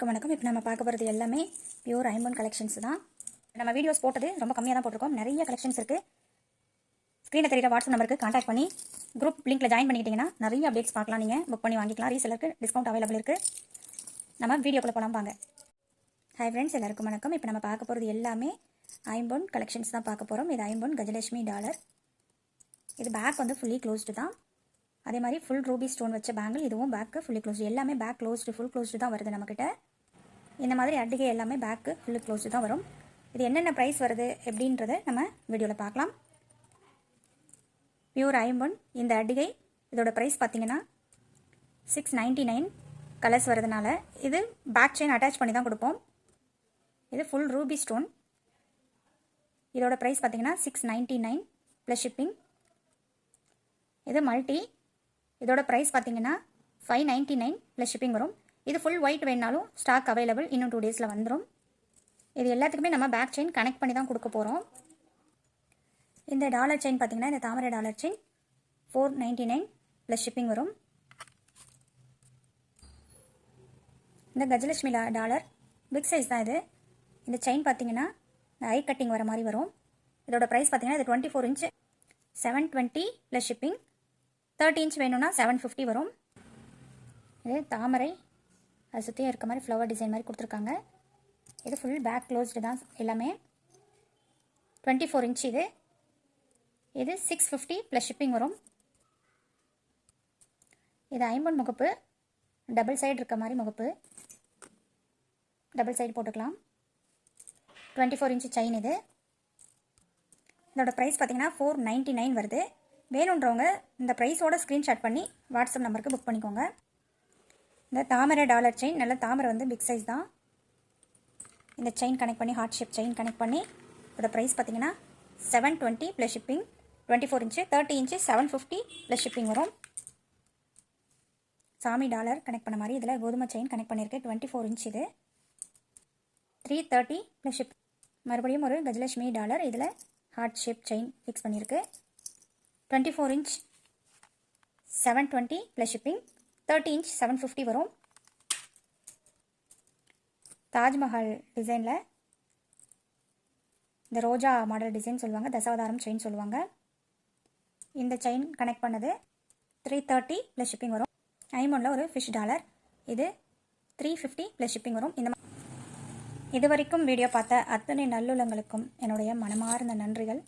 எல்லாருக்கும் வணக்கம். இப்போ நம்ம பார்க்க போகிறது எல்லாமே பியூர் ஐம்பொன் கலெக்ஷன்ஸ் தான். நம்ம வீடியோஸ் போட்டது ரொம்ப கம்மியாக தான் போட்டிருக்கோம். நிறைய கலெக்ஷன்ஸ் இருக்குது. ஸ்க்ரீனில் தெரியுற வாட்ஸ்அப் நம்பருக்கு கான்டாக்ட் பண்ணி குரூப் லிங்க்கில் ஜாயின் பண்ணிக்கிட்டிங்கன்னா நிறைய அப்டேட்ஸ் பார்க்கலாம். நீங்கள் புக் பண்ணி வாங்கிக்கலாம். ரீசெல்லருக்கு டிஸ்கவுண்ட் அவைலபிள் இருக்குது. நம்ம வீடியோக்குள்ளே போகலாம் வாங்க. ஹாய் ஃப்ரெண்ட்ஸ், எல்லாருக்கும் வணக்கம். இப்போ நம்ம பார்க்க போகிறது எல்லாமே ஐம்பொன் கலெக்ஷன்ஸ் தான் பார்க்க போகிறோம். இது ஐம்பொன் கஜலட்சுமி டாலர். இது பேக் வந்து ஃபுல்லி க்ளோஸ்டு தான். அதே மாதிரி ஃபுல் ரூபி ஸ்டோன் வச்ச பேங்கிள், இதுவும் பேக்கு ஃபுல்லி க்ளோஸ்டு. எல்லாமே பேக் க்ளோஸ்டு, ஃபுல் க்ளோஸ்டு தான் வருது நம்மக்கிட்ட. இந்த மாதிரி அட்டிகை எல்லாமே பேக்கு ஃபுல்லி க்ளோஸ்டு தான் வரும். இது என்னென்ன ப்ரைஸ் வருது எப்படின்றத நம்ம வீடியோவில் பார்க்கலாம். பியூர் ஐம்பொன் இந்த அட்டிகை, இதோட ப்ரைஸ் பார்த்தீங்கன்னா 699. கலர்ஸ் வரதுனால இது பேக் செயின் அட்டாச் பண்ணி தான் கொடுப்போம். இது ஃபுல் ரூபி ஸ்டோன். இதோட ப்ரைஸ் பார்த்தீங்கன்னா 699 ப்ளஸ் ஷிப்பிங். இது மல்டி, இதோட ப்ரைஸ் பார்த்தீங்கன்னா 599 ப்ளஸ் ஷிப்பிங் வரும். இது ஃபுல் ஒயிட் வேணாலும் ஸ்டாக் அவைலபிள், இன்னும் 2 டேஸில் வந்துடும். இது எல்லாத்துக்குமே நம்ம பேக் செயின் கனெக்ட் பண்ணி தான் கொடுக்க போகிறோம். இந்த டாலர் செயின் பார்த்தீங்கன்னா, இந்த தாமரை டாலர் செயின் 499 ப்ளஸ் ஷிப்பிங் வரும். இந்த கஜலட்சுமி டாலர் பிக் சைஸ் தான் இது. இந்த செயின் பார்த்தீங்கன்னா ஐ கட்டிங் வர மாதிரி வரும். இதோட ப்ரைஸ் பார்த்தீங்கன்னா இது 24 இன்ச் 720 ப்ளஸ் ஷிப்பிங். 30 இன்ச் வேணும்னா 750 வரும். இது தாமரை, அது சுற்றியும் இருக்க மாதிரி ஃப்ளவர் டிசைன் மாதிரி கொடுத்துருக்காங்க. இது ஃபுல் பேக் க்ளோஸ்டு தான் எல்லாமே. 24 இன்ச் இது. இது 650 ப்ளஸ் ஷிப்பிங் வரும். இது ஐம்பொன் முகப்பு, டபுள் சைடு இருக்க மாதிரி முகப்பு, டபுள் சைடு போட்டுக்கலாம். 24 இன்ச் செயின் இது. இதோட ப்ரைஸ் பார்த்தீங்கன்னா 499 வருது. வேணுன்றவங்க இந்த ப்ரைஸோட ஸ்க்ரீன்ஷாட் பண்ணி வாட்ஸ்அப் நம்பருக்கு புக் பண்ணிக்கோங்க. இந்த தாமரை டாலர் செயின், நல்ல தாமரை வந்து பிக் சைஸ் தான். இந்த செயின் கனெக்ட் பண்ணி ஹார்ட் ஷேப் செயின் கனெக்ட் பண்ணி இதோட ப்ரைஸ் பார்த்தீங்கன்னா 720 plus shipping. 24 inch 30 inch 750 plus shipping வரும். சாமி டாலர் கனெக்ட் பண்ண மாதிரி இதில் கோதுமை செயின் கனெக்ட் பண்ணியிருக்கு. 24 இன்ச் இது. 330 ப்ளஸ் ஷிப். மறுபடியும் ஒரு கஜலட்சுமி டாலர், இதில் ஹார்ட் ஷேப் செயின் ஃபிக்ஸ் பண்ணியிருக்கு. 24 இன்ச் 720 ப்ளஸ் ஷிப்பிங். 30 இன்ச் 750 வரும். தாஜ்மஹால் டிசைனில் இந்த ரோஜா மாடல் டிசைன் சொல்லுவாங்க, தசாவதாரம் செயின் சொல்லுவாங்க. இந்த செயின் கனெக்ட் பண்ணது 330 ப்ளஸ் ஷிப்பிங் வரும். ஐம்பொன்ல ஒரு ஃபிஷ் டாலர், இது 350 ப்ளஸ் ஷிப்பிங் வரும். இது வரைக்கும் வீடியோ பார்த்த அத்தனை நல்லுள்ளங்களுக்கும் என்னுடைய மனமார்ந்த நன்றிகள்.